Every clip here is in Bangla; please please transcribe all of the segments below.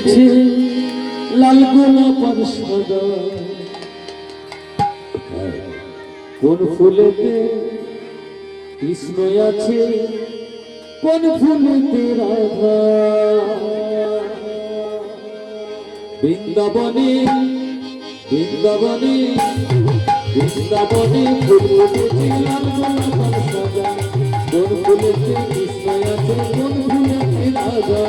ফুটেছে লাল গোলাপ আর সাদা, কোন ফুলেতে কৃষ্ণ আছে কোন ফুলেতে রাধা। বৃন্দাবনে বৃন্দাবনে বৃন্দাবনে ফুল ফুটেছে লাল গোলাপ আর সাদা, কোন ফুলেতে কৃষ্ণ আছে কোন ফুলেতে রাধা।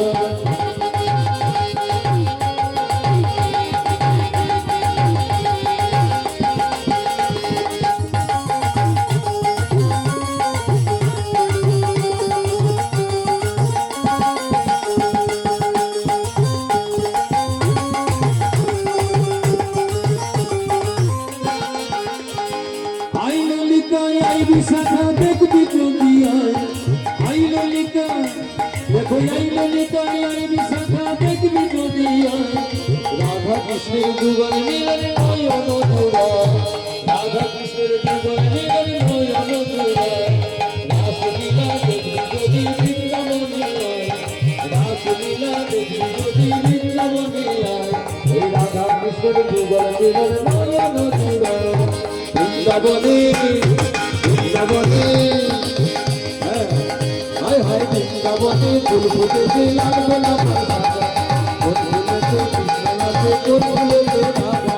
आई विशाखा देखबी যদি आई ललिता देखो आई ललिता आई विशाखा देखबी যদি राधा कृष्णের যুগল মিলন নয়ন জোড়া, राधा कृष्णের যুগল মিলন নয়ন জোড়া। রাসলীলা দেখবি যদি বৃন্দাবনে আয়, রাসলীলা দেখবি যদি বৃন্দাবনে আয়, এই রাধা কৃষ্ণের যুগল মিলন নয়ন জোড়া। বৃন্দাবনে বৃন্দাবনে হায় হায় বৃন্দাবনে ফুল ফুটেছে লাল গোলাপ আর সাদা, কোন ফুলেতে কৃষ্ণ আছে কোন ফুলেতে রাধা।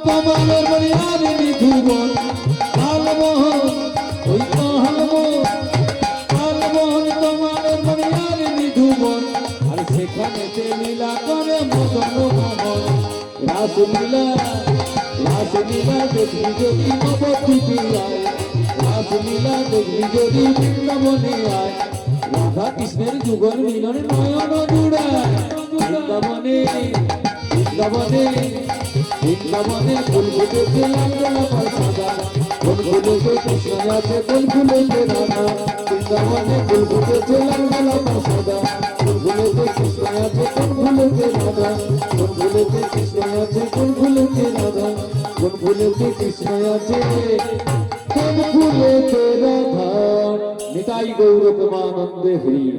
কমলের বলিয়ার নিধুবন লালমোহন ওই কালমোহন, কালমোহন কমলের বলিয়ার নিধুবন, আর সেখানে লীলা করে মদন মোহন। রাসলীলা রাসলীলা দেখবি যদি নবদ্বীপে আয়, রাসলীলা দেখবি যদি বৃন্দাবনে আয়, রাধা কৃষ্ণের যুগল মিলন নয়ন জোড়ায়। বৃন্দাবনে বৃন্দাবনে বৃন্দাবনে ফুল ফুটেছে লাল গোলাপ আর সাদা, কোন ফুলেতে কৃষ্ণ আছে কোন ফুলেতে রাধা। বৃন্দাবনে ফুল ফুটেছে লাল গোলাপ আর সাদা, কোন ফুলেতে কৃষ্ণ আছে কোন ফুলেতে রাধা। কোন ফুলেতে কৃষ্ণ আছে কোন ফুলেতে রাধা, কোন ফুলেতে কৃষ্ণ আছে কোন ফুলেতে রাধা। নিতাই গৌর প্রেমানন্দে হরি।